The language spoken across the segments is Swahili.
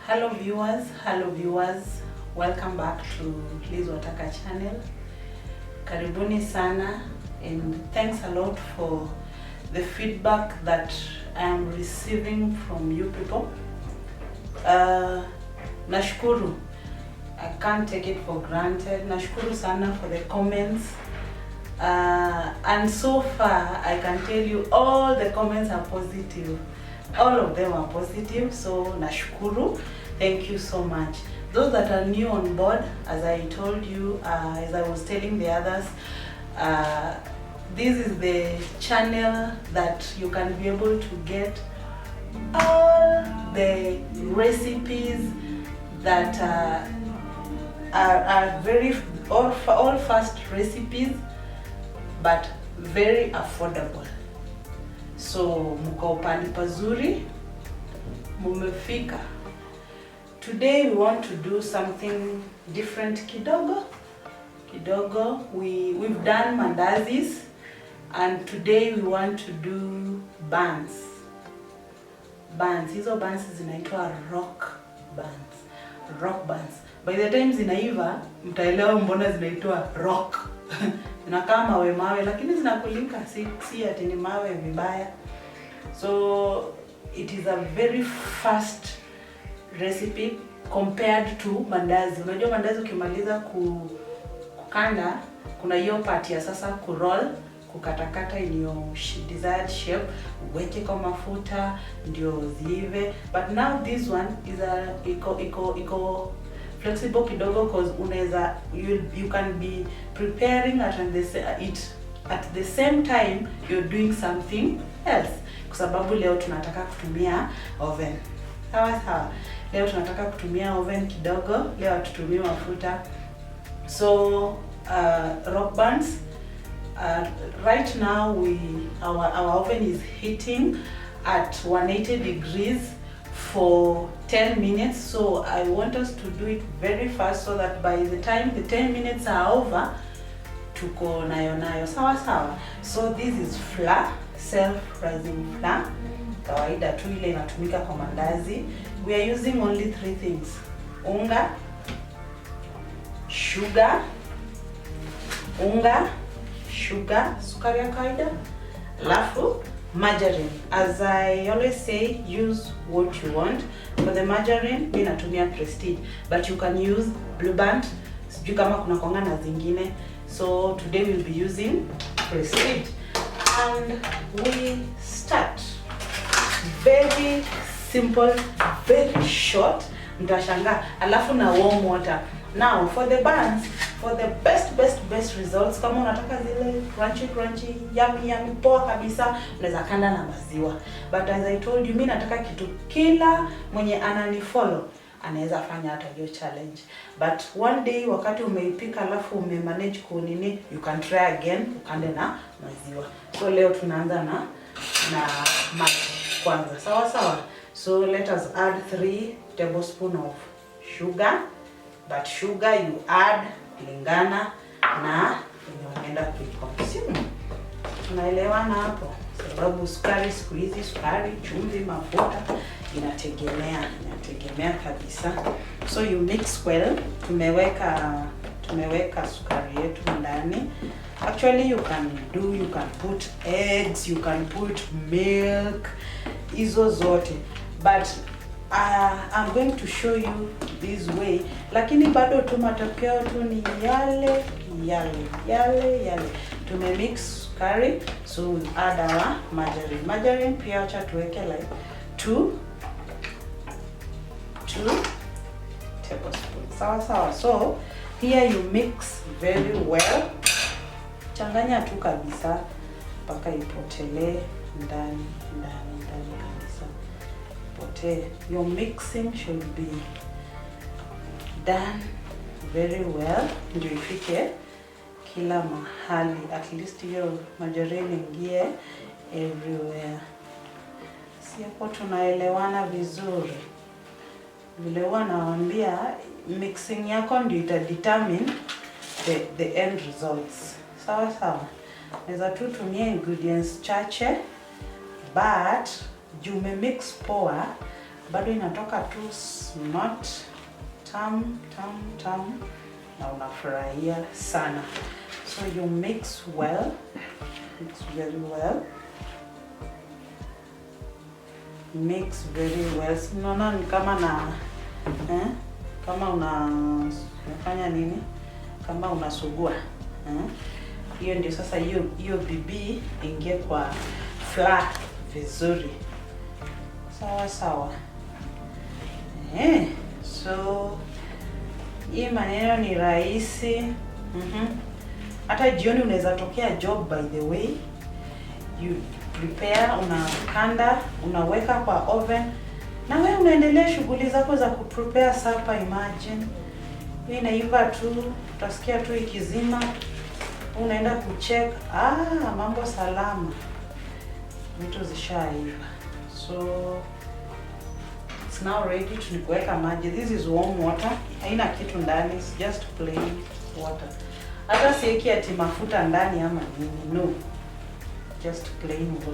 Hello viewers, welcome back to Liz Wataka channel. Karibuni sana, and thanks a lot for the feedback that I am receiving from you people. Nashukuru, I can't take it for granted. Nashukuru sana for the comments, and so far I can tell you all the comments are positive. All of them are positive, so nashukuru. Thank you so much. Those that are new on board, as I told you, as I was telling the others, this is the channel that you can be able to get all the recipes that are very all fast recipes, but very affordable. So mko pali pazuri, mumefika. Today we want to do something different kidogo. We've done mandazis, and today we want to do buns. Hizo buns zinaitwa rock buns. By the time zinaiva mtaelewa mbona zinaitwa rock. Zinakaa mawe lakini zinakulika, si ati ni mawe vibaya. So it is a very fast recipe compared to mandazi. Unajua mandazi ukimaliza kukanda, kuna hiyo part ya sasa kuroll, kukatakata in your desired shape, uweke kwa mafuta ndio ziive. But now this one is iko flexible kidogo, because unaweza you can be preparing at the same time you're doing something else. Kwa sababu leo tunataka kutumia oven. Sawa. Leo tunataka kutumia oven kidogo, leo tutumie mafuta. So rock buns, right now our oven is heating at 180 degrees for 10 minutes. So I want us to do it very fast so that by the time the 10 minutes are over, tuko nayo. Sawa. So this is flour, self-rising flour. Kawaida tu ile inatumika kwa mandazi. We are using only 3 things: unga, sugar, sukari ya kawaida, alafu margarine. As I always say, use what you want. For the margarine, mimi natumia Prestige, but you can use Blue Band. Sijui kama kuna konga na zingine. So today we'll be using Prestige. And we start very simple, very short. Mtashangaa. Alafu na warm water. Now for the buns, for the best results, kama unataka zile crunchy yummy poa kabisa, unaweza kanda na maziwa. But as I told you, mimi nataka kitu kila mwenye ananifollow anaweza fanya hata hiyo challenge. But one day wakati umeipika alafu umemanage kunini, you can try again, ukande na maziwa. So leo tunaanza na maji kwanza. Sawa. So let us add 3 tablespoons of sugar. But sugar you add kulingana na unaenda kuiconsume. Tunaelewana hapo? Sababu sukari siku hizi, sukari, chumvi, mafuta inategemea kabisa. So you mix well. Tumeweka sukari yetu ndani. Actually you can put eggs, you can put milk, hizo zote. But I'm going to show you this way. Lakini bado tu matokeo tu ni yale. Tumemix sukari, so we'll add our margarine. Margarine pia acha tuweke like 2 tablespoons. Sawa. So here you mix very well. Changanya tu kabisa mpaka ipotelee ndani kabisa. Your mixing should be done very well ndio ifike kila mahali, at least hiyo margarine ingie everywhere. Si hapo tunaelewana vizuri. Vile huwa nawaambia, mixing yako ndio itadetermine the end results. Sawa. Naweza tu tumia ingredients chache, but you may mix poa, bado inatoka tu smart, tamu na unafurahia sana. So you mix well, mix very well, mix very well. Unaona ni kama na kama unafanya nini, kama unasugua hiyo ndio sasa hiyo bibi ingie kwa flour vizuri, sawa. So hii maneno ni rahisi. Hata jioni unaweza tokea job, by the way. You prepare, unakanda, unaweka kwa oven, na wewe unaendelea shughuli zako za kuprepare supper. Imagine hii inaiva tu, utasikia tu ikizima, unaenda kucheck, mambo salama, vitu zishaiva. So it's now ready to kuweka maji. This is warm water, haina kitu ndani, it's just plain water. Hata sieki ati mafuta ndani ama nini, no, just plain water.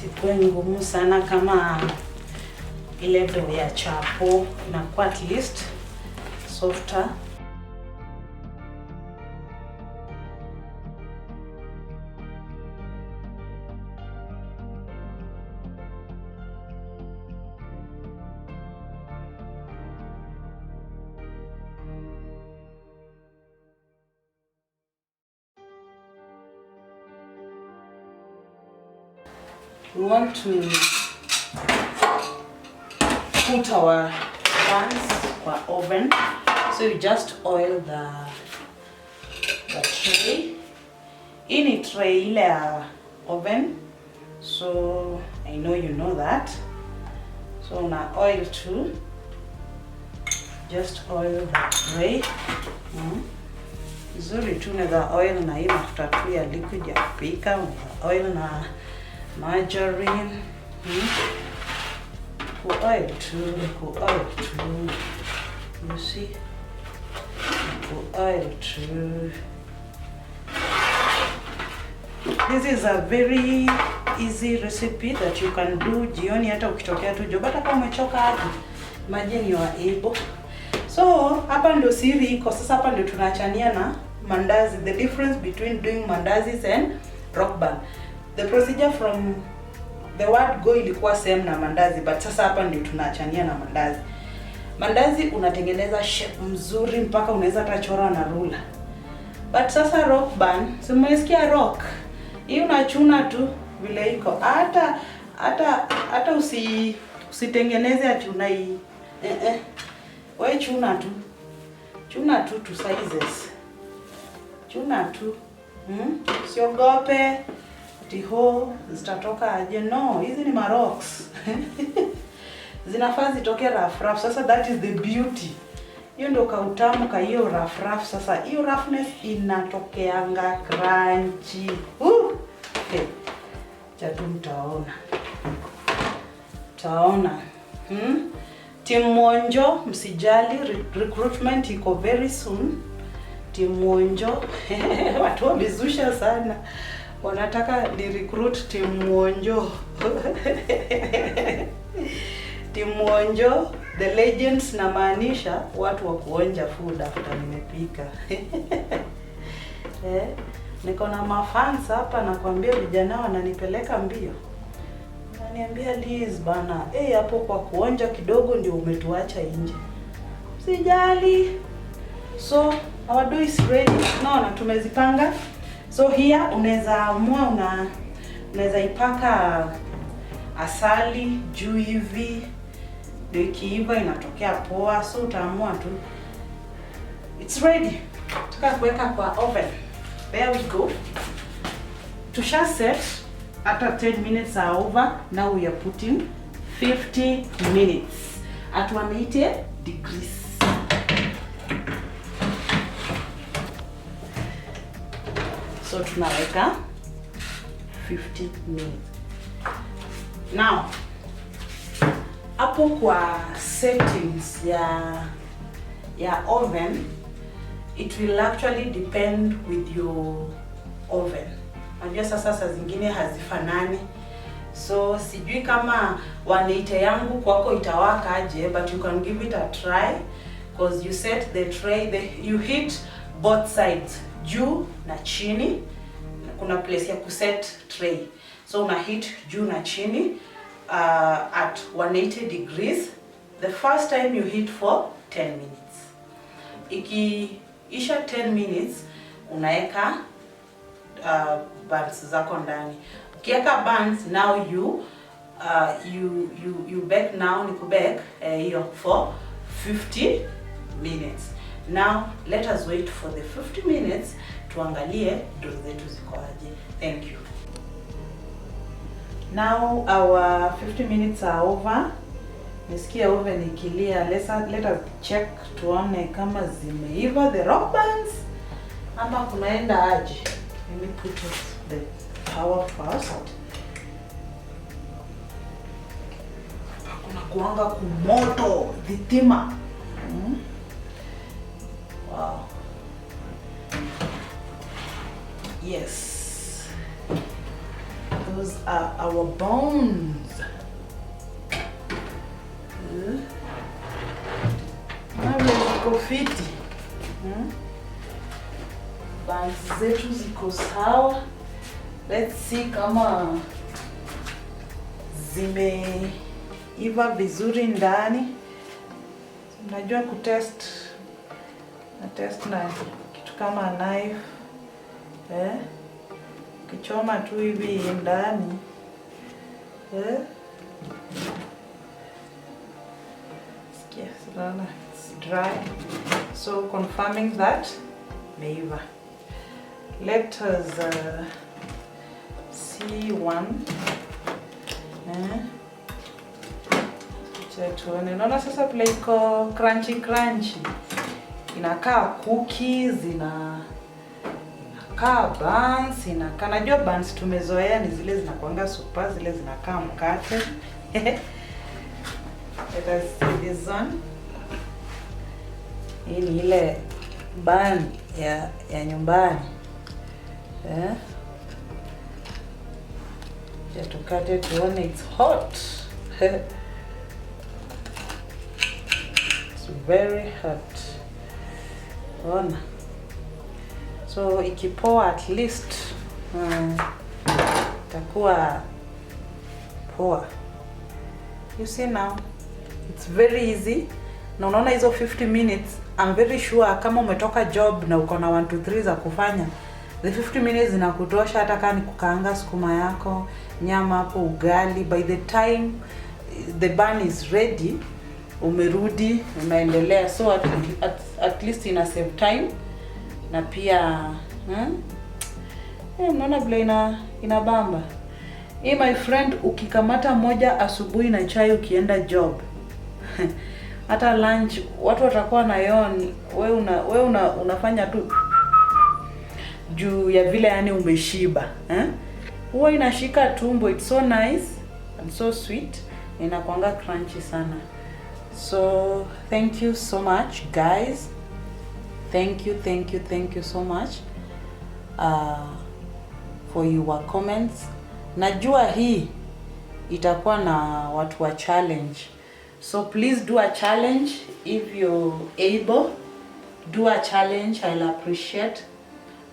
Sikuwe ngumu sana kama ile dough ya chapo, inakuwa at least softer. We want to put our buns kwa oven, so you just oil the tray. Hii ni tray ile ya oven, so I know you know that. So una oil too, just oil the tray. Vizuri tu, unaweza oil na hii mafuta tu ya liquid ya kupika, unaweza oil na margarine, oil too, you see, oil too. This is a very easy recipe that you can do jioni, hata ukitokea tu job, hata kama umechoka hapo, imagine you are able. So hapa ndio siri iko sasa. Hapa ndio tunachania na mandazi, the difference between doing mandazis and rock bun. The procedure from the word go ilikuwa same na mandazi, but sasa hapa ndio tunachania na mandazi. Mandazi unatengeneza shape mzuri mpaka unaweza tachora na ruler. But sasa rock bun, si umesikia rock? Hii unachuna tu vile iko. Hata usitengeneze ati unai wewe chuna tu to sizes. Chuna tu. Siogope tiho zitatoka aje. No, hizi ni marocks. Zinafaa zitoke rough. Sasa that is the beauty. Hiyo ndio kautamu ka hiyo rough. Sasa hiyo roughness inatokeanga crunchy. Okay. Chatu mtaona. Team Monjo, msijali, recruitment iko very soon. Team Monjo, watu wamezusha sana. Wanataka ni recruit Team Monjo. Team Monjo, the legends, na maanisha watu wa kuonja food after nimepika. Niko na mafans hapa, nakwambia vijana wananipeleka mbio. Niambia Liz bana, hapo kwa kuonja kidogo ndio umetuacha nje. Sijali. So our dough is ready. Naona tumezipanga. So here unaweza amua unaweza ipaka asali juu hivi. Ndio ikiiva inatokea poa. So utaamua tu. It's ready. Tutaka kuweka kwa oven. There we go. Tusha set. After 10 minutes are over, now we are putting 50 minutes at 180 degrees. So tunaweka 50 minutes. Now, hapo kwa settings ya oven, it will actually depend with your oven. Najua sasa saa zingine hazifanani, so sijui kama 180 yangu kwako itawaka aje, but you can give it a try because you set the tray, you hit both sides, juu na chini. Kuna place ya kuset tray, so una hit juu na chini at 180 degrees. The first time you hit for 10 minutes. Ikiisha 10 minutes unaeka buns zako ndani. Ukiweka buns, now you bake, now ni kubake hiyo for 50 minutes. Now let us wait for the 50 minutes tuangalie dough zetu ziko aje. Thank you. Now our 50 minutes are over. Nisikia oven ikilia. Let us check tuone kama zimeiva the rock buns ama kunaenda aje. Let me put the power first. Kuna kuanga kumoto dhitima. Wow. Yes. Those are our bones. Ziko fiti. Buns zetu ziko sawa. Let's see kama zimeiva vizuri ndani. Najua kutest. Na test na kitu kama knife. Kichoma tu hivi ndani. It's dry, so confirming that meiva. Let us see one. Tuone. Naona sasa vile iko crunchy. Inakaa cookies, inakaa buns, najua buns tumezoea ni zile zinakuanga super, zile zinakaa mkate. Let us see this one. Hii ni ile bun ya nyumbani. Tukate tuone, it's hot. It's very hot. Ona. So ikipoa at least itakuwa poa. You see now, it's very easy. Na unaona hizo 50 minutes, I'm very sure kama umetoka job na uko na 1 2 3 za kufanya, the 50 minutes zinakutosha hata kama ni kukaanga sukuma yako, nyama hapo, ugali. By the time the bun is ready, umerudi, unaendelea. So at least ina save time. Na pia unaona vile inabamba. My friend, ukikamata moja asubuhi na chai ukienda job, hata lunch watu watakuwa na yon, wewe unafanya tu juu ya vile yani umeshiba. Huwa inashika tumbo. It's so nice and so sweet. Inakuanga crunchy sana. So thank you so much guys. Thank you so much for your comments. Najua hii itakuwa na watu wa challenge. So please do a challenge if you're able. Do a challenge, I'll appreciate,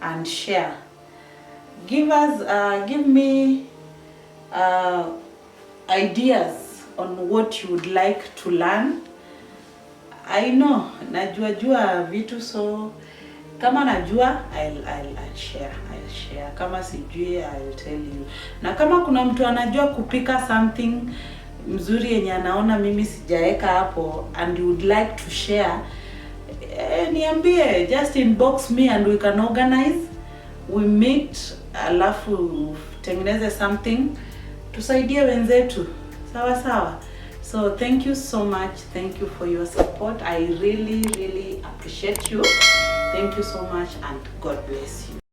and share. Give me ideas on what you would like to learn. I know najua vitu, so kama najua I'll share. Kama sijui I'll tell you. Na kama kuna mtu anajua kupika something mzuri yenye anaona mimi sijaeka hapo and you would like to share, niambie, just inbox me and we can organize. We meet, alafu tengeneze something tusaidie wenzetu. Sawa. So thank you so much. Thank you for your support. I really appreciate you. Thank you so much and God bless you.